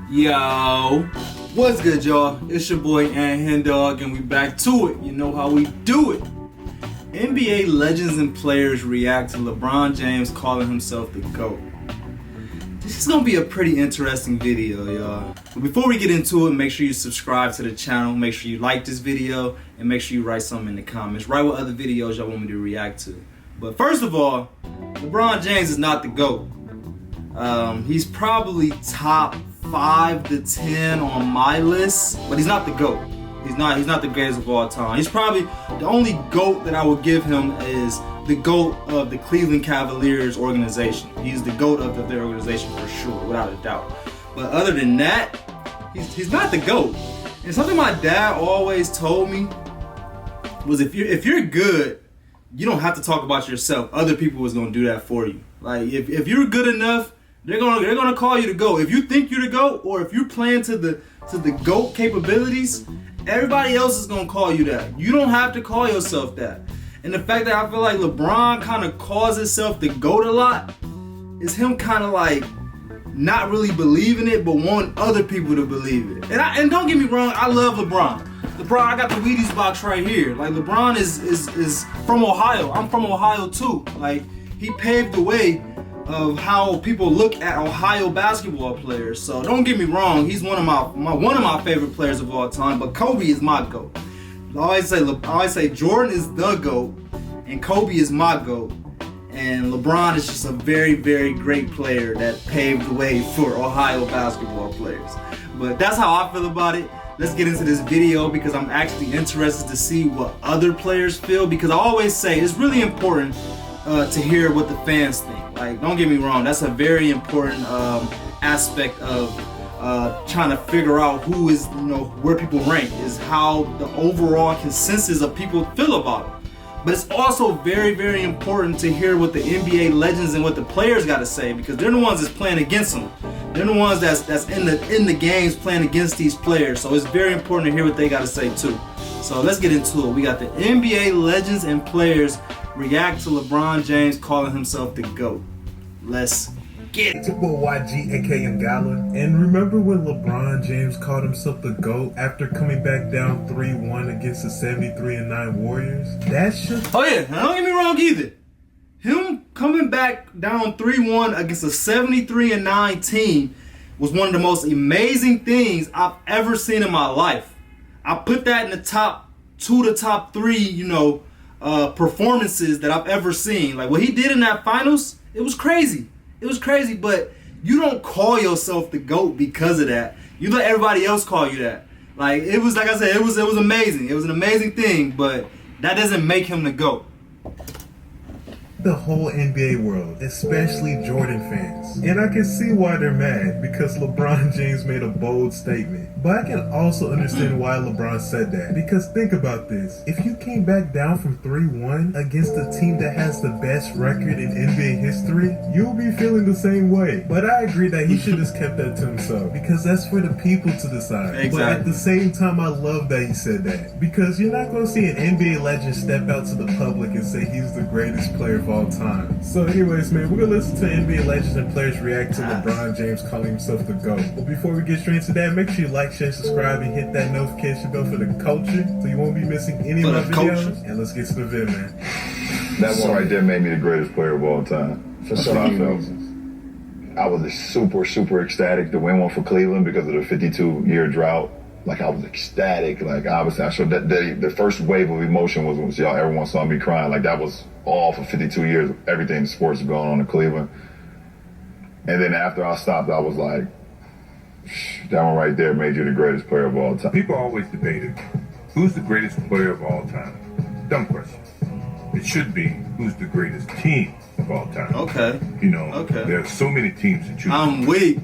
Yo, what's good, y'all? It's your boy HenDawgz, and we back to it. You know how we do it. NBA legends and players react to LeBron James calling himself the GOAT. This is gonna be a pretty interesting video, y'all. But before we get into it, make sure you subscribe to the channel, make sure you like this video, and make sure you write something in the comments. Write what other videos y'all want me to react to. But first of all, LeBron James is not the GOAT. He's probably top 5 to 10 on my list, but he's not the GOAT. He's not the greatest of all time. He's probably the only GOAT that I would give him is the GOAT of the Cleveland Cavaliers organization. He's the GOAT of their organization for sure, without a doubt. But other than that, he's not the GOAT. And something my dad always told me was if you're good, you don't have to talk about yourself. Other people is gonna do that for you. Like if you're good enough, they're gonna call you the GOAT. If you think you're the GOAT, or if you're playing to the GOAT capabilities, everybody else is gonna call you that. You don't have to call yourself that. And the fact that I feel like LeBron kind of calls himself the GOAT a lot is him kind of like not really believing it, but wanting other people to believe it. And don't get me wrong, I love LeBron. LeBron, I got the Wheaties box right here. Like LeBron is from Ohio. I'm from Ohio too. Like he paved the way of how people look at Ohio basketball players. So don't get me wrong, he's one of my favorite players of all time. But Kobe is my GOAT. I always say Jordan is the GOAT, and Kobe is my GOAT. And LeBron is just a very, very great player that paved the way for Ohio basketball players. But that's how I feel about it. Let's get into this video because I'm actually interested to see what other players feel, because I always say it's really important to hear what the fans think. Like, don't get me wrong, that's a very important aspect of trying to figure out who is, where people rank, is how the overall consensus of people feel about them. But it's also very, very important to hear what the NBA legends and what the players got to say, because they're the ones that's playing against them. They're the ones that's in the games playing against these players. So it's very important to hear what they got to say too. So let's get into it. We got the NBA legends and players react to LeBron James calling himself the GOAT. Let's get it. It's your boy YG, aka Ngala. And remember when LeBron James called himself the GOAT after coming back down 3-1 against the 73-9 Warriors? That shit. Oh yeah, now don't get me wrong either. Him coming back down 3-1 against a 73-9 team was one of the most amazing things I've ever seen in my life. I put that in the top 2 to top 3, performances that I've ever seen. Like what he did in that finals, it was crazy. It was crazy, but you don't call yourself the GOAT because of that. You let everybody else call you that. Like it was, like I said, it was amazing. It was an amazing thing, but that doesn't make him the GOAT. The whole NBA world, especially Jordan fans. And I can see why they're mad, because LeBron James made a bold statement. But I can also understand why LeBron said that. Because think about this. If you came back down from 3-1 against a team that has the best record in NBA history, you'll be feeling the same way. But I agree that he should have kept that to himself, because that's for the people to decide. Exactly. But at the same time, I love that he said that. Because you're not going to see an NBA legend step out to the public and say he's the greatest player of all time. So anyways, man, we're gonna listen to NBA legends and players react to LeBron James calling himself the GOAT. But before we get straight into that, make sure you like, share, subscribe, and hit that notification bell for the culture, so you won't be missing any of my videos. And let's get to the vid, man. That one right there made me the greatest player of all time. For so many reasons. I was super, super ecstatic to win one for Cleveland because of the 52-year drought. Like, I was ecstatic. Like, obviously, I showed that the first wave of emotion was when everyone saw me crying. Like, that was all for 52 years. Everything in sports is going on in Cleveland. And then after I stopped, I was like, that one right there made you the greatest player of all time. People always debated, who's the greatest player of all time? Dumb question. It should be, who's the greatest team of all time? Okay. There are so many teams to choose. I'm weak.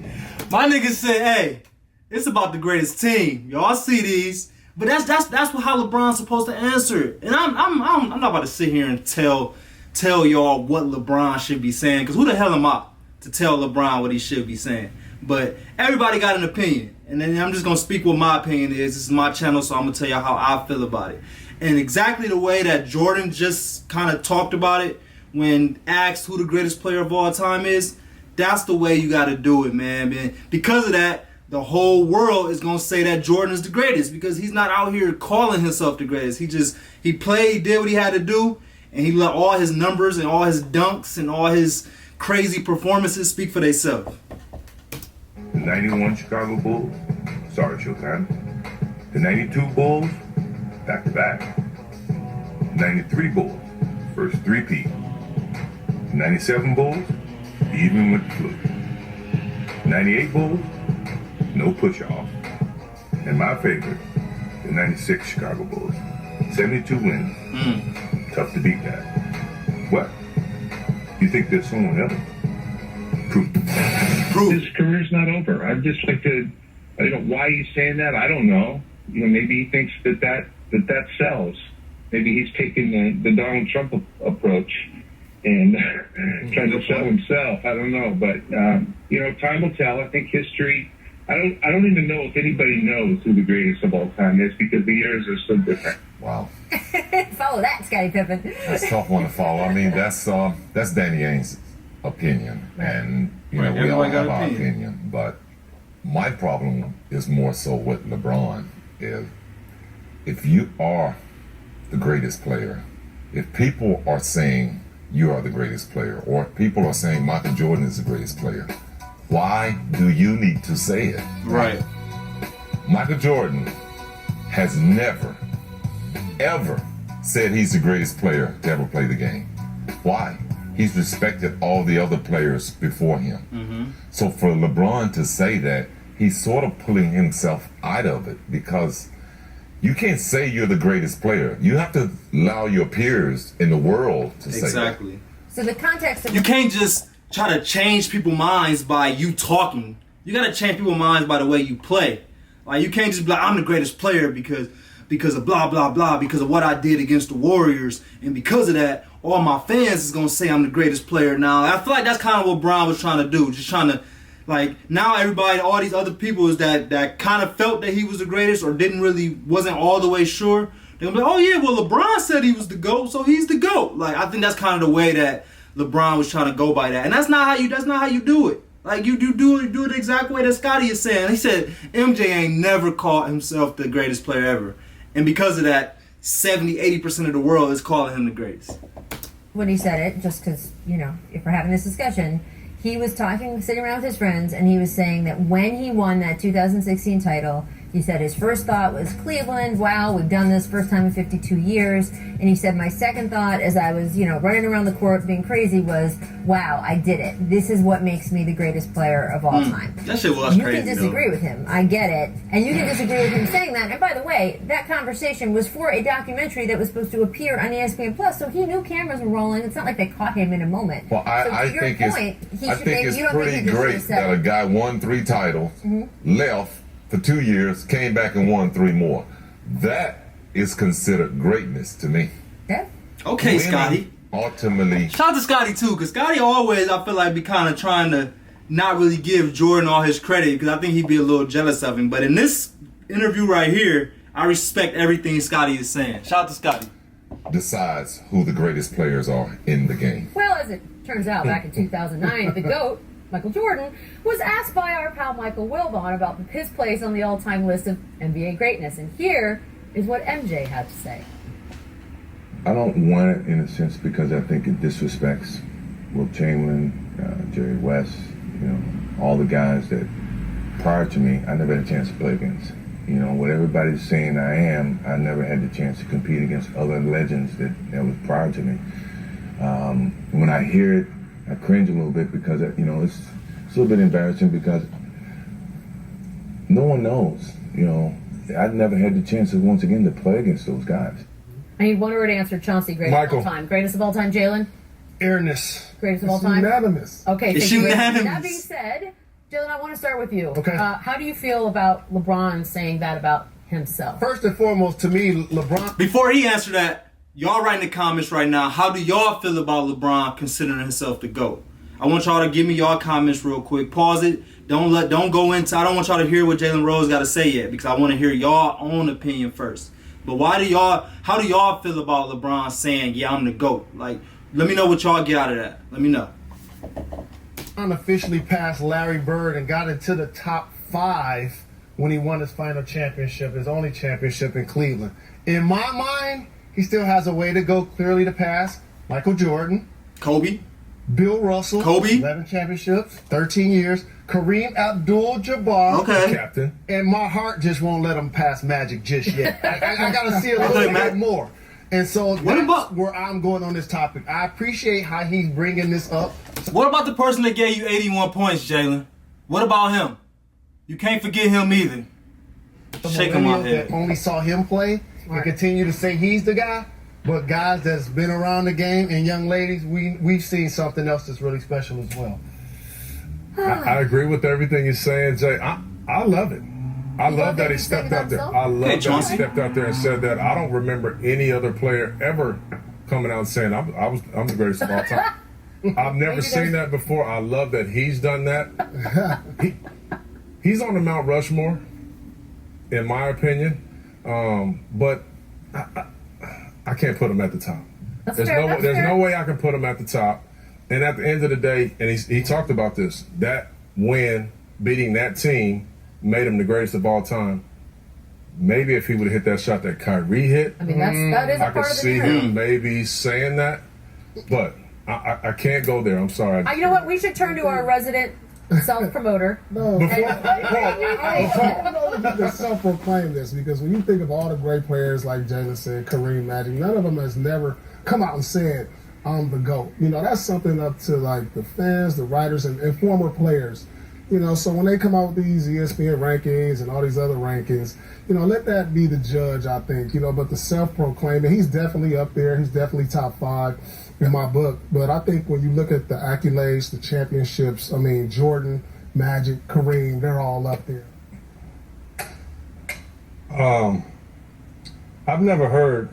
My niggas said, hey, it's about the greatest team. Y'all see these, but that's how LeBron's supposed to answer it. And I'm not about to sit here and tell y'all what LeBron should be saying, because who the hell am I to tell LeBron what he should be saying? But everybody got an opinion, and then I'm just gonna speak what my opinion is. This is my channel, so I'm gonna tell y'all how I feel about it. And exactly the way that Jordan just kind of talked about it when asked who the greatest player of all time is, that's the way you got to do it, man. Because of that, the whole world is gonna say that Jordan is the greatest because he's not out here calling himself the greatest. He played, did what he had to do, and he let all his numbers and all his dunks and all his crazy performances speak for themselves. The 91 Chicago Bulls, sorry, Showtime. The 92 Bulls, back to back. 93 Bulls, first three-peat. 97 Bulls, even with the flu. 98 Bulls, no push-off. And my favorite, the 96 Chicago Bulls. 72 wins. Tough to beat that. What? You think there's someone else? Prove. His career's not over. I'd just like to, why he's saying that, I don't know. Maybe he thinks that sells. Maybe he's taking the Donald Trump approach and trying to sell himself. I don't know, but time will tell. I think history. I don't even know if anybody knows who the greatest of all time is because the years are so different. Wow. Follow that, Scottie Pippen. That's a tough one to follow. I mean, that's Danny Ainge's opinion, and we all have our opinion. But my problem is more so with LeBron. If you are the greatest player, if people are saying you are the greatest player, or if people are saying Michael Jordan is the greatest player, why do you need to say it? Right. Michael Jordan has never, ever said he's the greatest player to ever play the game. Why? He's respected all the other players before him. So for LeBron to say that, he's sort of pulling himself out of it because you can't say you're the greatest player. You have to allow your peers in the world to say that. Exactly. So the context of You can't just try to change people's minds by you talking. You gotta change people's minds by the way you play. Like you can't just be like, I'm the greatest player because of blah blah blah, because of what I did against the Warriors, and because of that, all my fans is gonna say I'm the greatest player. Now I feel like that's kind of what Bron was trying to do, just trying to now everybody, all these other people is that kind of felt that he was the greatest or wasn't all the way sure. They're gonna be like, oh yeah, well LeBron said he was the GOAT, so he's the GOAT. Like I think that's kind of the way that LeBron was trying to go by that, and that's not how you do it. Like you do it the exact way that Scottie is saying. He said MJ ain't never called himself the greatest player ever, and because of that, 70-80% of the world is calling him the greatest. when he said it, just because, if we're having this discussion, he was sitting around with his friends, and he was saying that when he won that 2016 title, he said his first thought was Cleveland, wow, we've done this first time in 52 years. And he said my second thought as I was, running around the court being crazy was, wow, I did it. This is what makes me the greatest player of all time. That shit was crazy. You can disagree with him. I get it. And you can disagree with him saying that. And by the way, that conversation was for a documentary that was supposed to appear on ESPN Plus, so he knew cameras were rolling. It's not like they caught him in a moment. Well, I think it's pretty great that a guy won 3 titles, left for 2 years, came back and won 3 more. That is considered greatness to me. Yeah. Okay, Scottie. Ultimately. Shout out to Scottie too, because Scottie always, I feel like, be kind of trying to not really give Jordan all his credit, because I think he'd be a little jealous of him. But in this interview right here, I respect everything Scottie is saying. Shout out to Scottie. Decides who the greatest players are in the game. Well, as it turns out, back in 2009, the GOAT, Michael Jordan, was asked by our pal Michael Wilbon about his place on the all-time list of NBA greatness. And here is what MJ had to say. I don't want it in a sense because I think it disrespects Will Chamberlain, Jerry West, all the guys that prior to me, I never had a chance to play against. What everybody's saying I am, I never had the chance to compete against other legends that was prior to me. When I hear it, I cringe a little bit because, it's a little bit embarrassing because no one knows, I never had the chance once again to play against those guys. I need one word answer, Chauncey. Greatest Michael. of all time. Greatest of all time, Jalen? Airness. Greatest of all time? Unanimous. Okay, It's thank you. unanimous. That being said, Jalen, I want to start with you. Okay. How do you feel about LeBron saying that about himself? First and foremost, to me, LeBron. Before he answer that, y'all write in the comments right now, how do y'all feel about LeBron considering himself the GOAT? I want y'all to give me y'all comments real quick. Pause it. Don't go into. I don't want y'all to hear what Jalen Rose got to say yet, because I want to hear y'all own opinion first. But how do y'all feel about LeBron saying, yeah, I'm the GOAT? Like, let me know what y'all get out of that. Let me know. Unofficially passed Larry Bird and got into the top 5 when he won his final championship, his only championship in Cleveland. In my mind, he still has a way to go clearly to pass Michael Jordan, Kobe, Bill Russell, Kobe, 11 championships, 13 years, Kareem Abdul-Jabbar, okay, Captain. and my heart just won't let him pass Magic just yet. I got to see a little bit more. And so that's where I'm going on this topic. I appreciate how he's bringing this up. What about the person that gave you 81 points, Jalen? What about him? You can't forget him either. Shaking my head. That only saw him play and continue to say he's the guy. But guys that's been around the game and young ladies, we've seen something else that's really special as well. I agree with everything you're saying, Jay. I love it. I love that he stepped out there. I love that he stepped out there and said that. I don't remember any other player ever coming out and saying, I'm the greatest of all time. I've never seen that before. I love that he's done that. He's on the Mount Rushmore, in my opinion, but I can't put him at the top. There's no way I can put him at the top. And at the end of the day, and he talked about this, that win, beating that team, made him the greatest of all time. Maybe if he would have hit that shot that Kyrie hit, I mean, that is a I could part of see him maybe saying that, but I can't go there. I'm sorry. You know what? We should turn to our resident self-promoter. No, I don't get to self-proclaim this, because when you think of all the great players like Jalen said, Kareem, Magic, none of them has never come out and said, I'm the GOAT. You know, that's something up to like the fans, the writers, and former players. You know, so when they come out with these ESPN rankings and all these other rankings, you know, let that be the judge, I think. You know, but the self-proclaiming, he's definitely up there. He's definitely top 5 in my book. But I think when you look at the accolades, the championships, I mean, Jordan, Magic, Kareem, they're all up there. I've never heard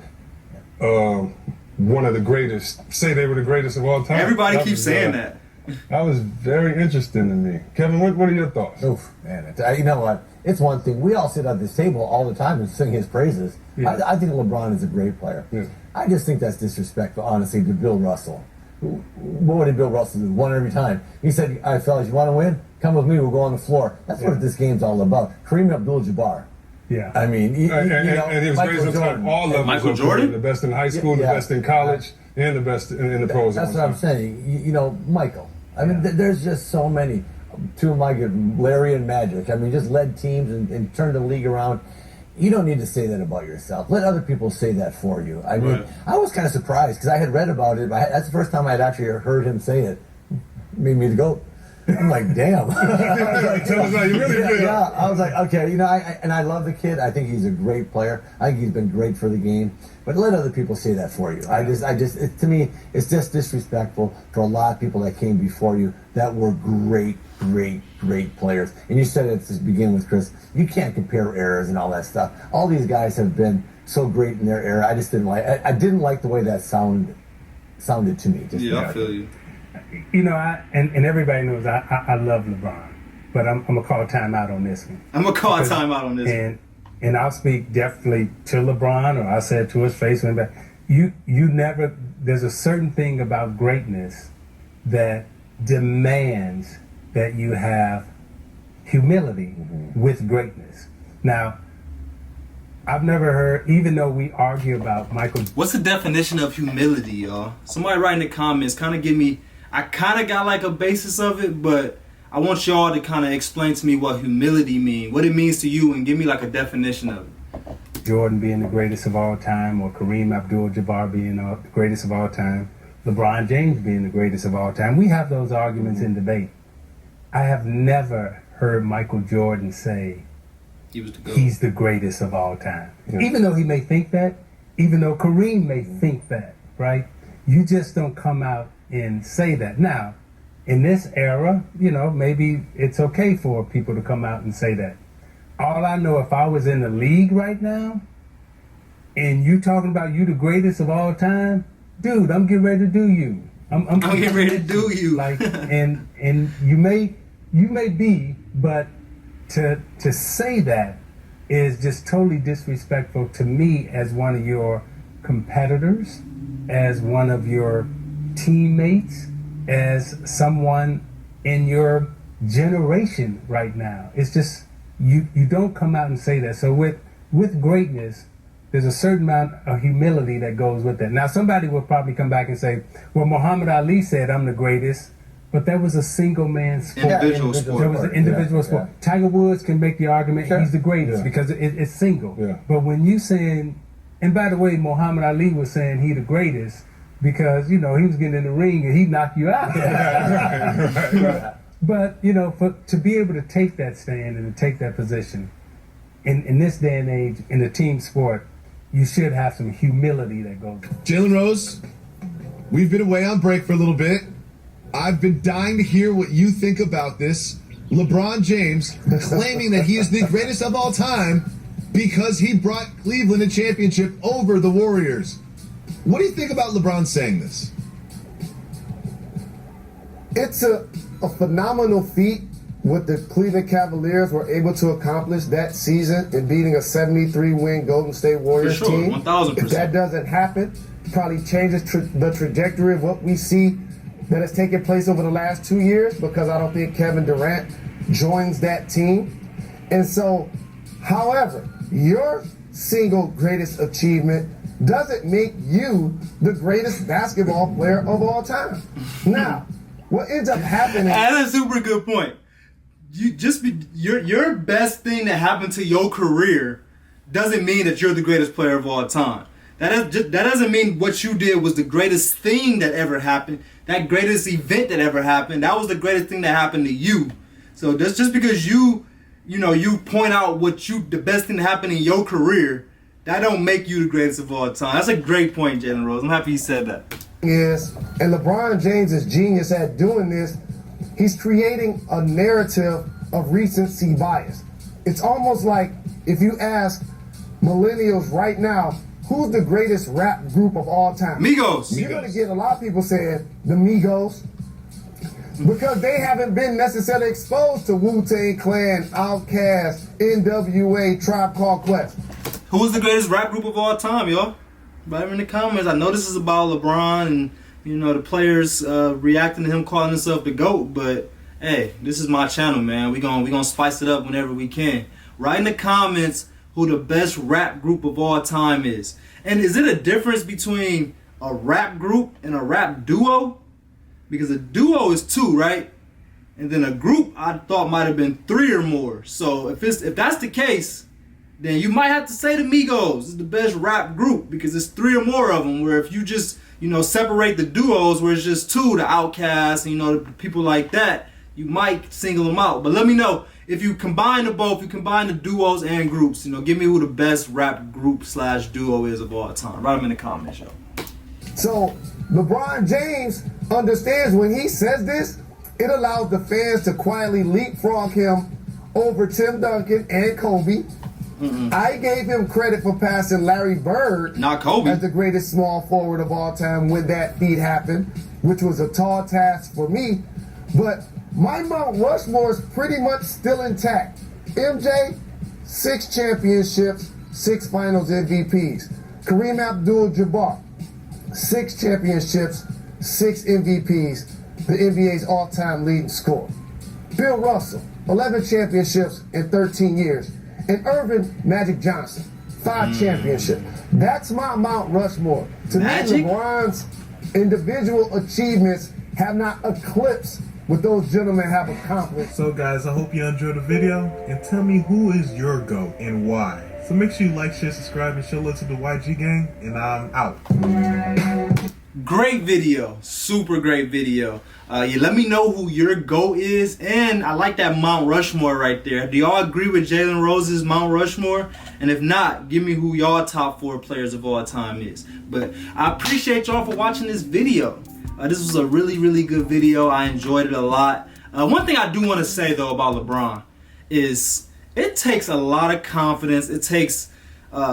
one of the greatest say they were the greatest of all time. Everybody keeps saying that. That was very interesting to me. Kevin, what are your thoughts? Oof, man. You know what? It's one thing. We all sit at this table all the time and sing his praises. Yeah. I think LeBron is a great player. Yeah. I just think that's disrespectful, honestly, to Bill Russell. What did Bill Russell do? Won every time. He said, all right, fellas, you want to win? Come with me. We'll go on the floor. That's what this game's all about. Kareem Abdul-Jabbar. Yeah. I mean, and he was great on all levels. Michael Jordan? The best in high school, the best in college, and the best in the pros. That's what I'm saying. You know, Michael. I mean, there's just so many. Two of my good, Larry and Magic. I mean, just led teams and turned the league around. You don't need to say that about yourself. Let other people say that for you. I mean, I was kind of surprised because I had read about it. That's the first time I had actually heard him say it. Made me the GOAT. I'm like, damn. Tell us how you really feel. Yeah, I was like, okay, you know, I love the kid. I think he's a great player. I think he's been great for the game. But let other people say that for you. To me, it's just disrespectful for a lot of people that came before you that were great players. And you said it to begin with, Chris. You can't compare eras and all that stuff. All these guys have been so great in their era. I just didn't like. I didn't like the way that sounded to me. I feel you. You know, and everybody knows I love LeBron, but I'm gonna call a timeout on this one. I'm gonna call a timeout on this one. And I'll speak definitely to LeBron, or I said to his face, but you never. There's a certain thing about greatness that demands that you have humility with greatness. Now, I've never heard, even though we argue about Michael. What's the definition of humility, y'all? Somebody write in the comments. Kind of give me. I kind of got like a basis of it, but I want y'all to kind of explain to me what humility means, what it means to you, and give me like a definition of it. Jordan being the greatest of all time, or Kareem Abdul-Jabbar being the greatest of all time, LeBron James being the greatest of all time. We have those arguments in debate. I have never heard Michael Jordan say he's the greatest of all time. Yeah. Even though he may think that, even though Kareem may think that, right? You just don't come out and say that. Now, in this era, you know, maybe it's okay for people to come out and say that. All I know, if I was in the league right now, and you talking about you the greatest of all time, dude, I'm getting ready to do you. I'm getting ready to do you. Like, and you may be, but to say that is just totally disrespectful to me as one of your competitors, as one of your teammates, as someone in your generation right now. It's just you don't come out and say that. So with greatness, there's a certain amount of humility that goes with that. Now, somebody will probably come back and say, well, Muhammad Ali said, I'm the greatest, but that was a single man sport. Individual sport. There was an individual sport. Yeah. Tiger Woods can make the argument he's the greatest because it's single. Yeah. But when you saying, and by the way, Muhammad Ali was saying he the greatest because, he was getting in the ring and he knocked you out. Right. But, to be able to take that stand and to take that position in this day and age, in a team sport, you should have some humility that goes on. Jalen Rose, we've been away on break for a little bit. I've been dying to hear what you think about this. LeBron James claiming that he is the greatest of all time because he brought Cleveland a championship over the Warriors. What do you think about LeBron saying this? It's a phenomenal feat what the Cleveland Cavaliers were able to accomplish that season in beating a 73-win Golden State Warriors For sure, team. 1000%. If that doesn't happen, probably changes the trajectory of what we see that has taken place over the last 2 years, because I don't think Kevin Durant joins that team. And so, however, your single greatest achievement doesn't make you the greatest basketball player of all time. Now, what ends up happening... That's a super good point. Your best thing that happened to your career doesn't mean that you're the greatest player of all time. That doesn't mean what you did was the greatest thing that ever happened. That greatest event that ever happened, that was the greatest thing that happened to you. So that's just because you point out the best thing that happened in your career, that don't make you the greatest of all time. That's a great point, Jalen Rose. I'm happy you said that. Yes, and LeBron James is genius at doing this. He's creating a narrative of recency bias. It's almost like if you ask millennials right now, who's the greatest rap group of all time? Migos. You're going to get a lot of people saying the Migos because they haven't been necessarily exposed to Wu-Tang Clan, Outkast, NWA, Tribe Called Quest. Who's the greatest rap group of all time, y'all? Write in the comments. I know this is about LeBron and the players reacting to him calling himself the GOAT, but hey, this is my channel, man. We gonna spice it up whenever we can. Write in the comments who the best rap group of all time is. And is it a difference between a rap group and a rap duo? Because a duo is 2, right? And then a group I thought might have been 3 or more. So if that's the case, then you might have to say the Migos is the best rap group because it's 3 or more of them. Where if you just separate the duos where it's just 2, the Outkast and the people like that, you might single them out. But let me know if you combine the both, you combine the duos and groups. Give me who the best rap group / duo is of all time. Write them in the comments, yo. So LeBron James understands when he says this, it allows the fans to quietly leapfrog him over Tim Duncan and Kobe. I gave him credit for passing Larry Bird, not Kobe, as the greatest small forward of all time when that feat happened, which was a tall task for me. But my Mount Rushmore is pretty much still intact. MJ, 6 championships, 6 finals MVPs. Kareem Abdul-Jabbar, 6 championships, 6 MVPs, the NBA's all-time leading scorer. Bill Russell, 11 championships in 13 years. And Irvin Magic Johnson, 5 championships. That's my Mount Rushmore. To me, LeBron's individual achievements have not eclipsed what those gentlemen have accomplished. So guys, I hope you enjoyed the video, and tell me who is your GOAT and why. So make sure you like, share, subscribe, and show love to the YG gang, and I'm out. Great video, super great video. Let me know who your GOAT is, and I like that Mount Rushmore right there. Do y'all agree with Jalen Rose's Mount Rushmore? And if not, give me who y'all top 4 players of all time is. But I appreciate y'all for watching this video. This was a really, really good video. I enjoyed it a lot. One thing I do want to say though about LeBron is it takes a lot of confidence. It takes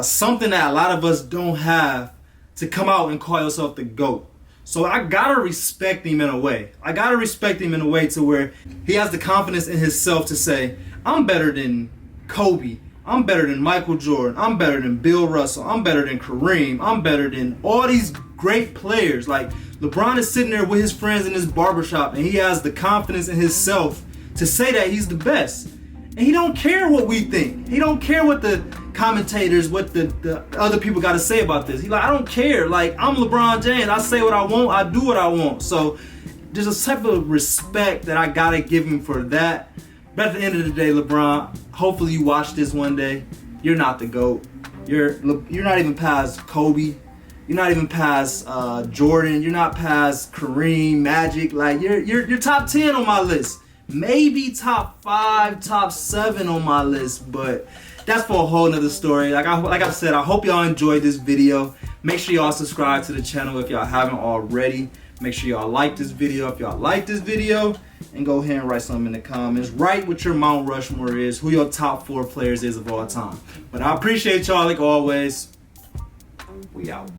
something that a lot of us don't have to come out and call yourself the GOAT. So I gotta respect him in a way. I gotta respect him in a way to where he has the confidence in himself to say, I'm better than Kobe. I'm better than Michael Jordan. I'm better than Bill Russell. I'm better than Kareem. I'm better than all these great players. Like LeBron is sitting there with his friends in his barbershop and he has the confidence in himself to say that he's the best. And he don't care what we think. He don't care what the commentators, what the other people got to say about this. He like, I don't care. Like, I'm LeBron James. I say what I want. I do what I want. So there's a type of respect that I got to give him for that. But at the end of the day, LeBron, hopefully you watch this one day. You're not the GOAT. You're not even past Kobe. You're not even past Jordan. You're not past Kareem, Magic. Like, you're top 10 on my list. Maybe top 5, top 7 on my list, but that's for a whole nother story. Like I said, I hope y'all enjoyed this video. Make sure y'all subscribe to the channel if y'all haven't already. Make sure y'all like this video if y'all like this video, and go ahead and write something in the comments. Write what your Mount Rushmore is, who your top 4 players is of all time. But I appreciate y'all like always. We out.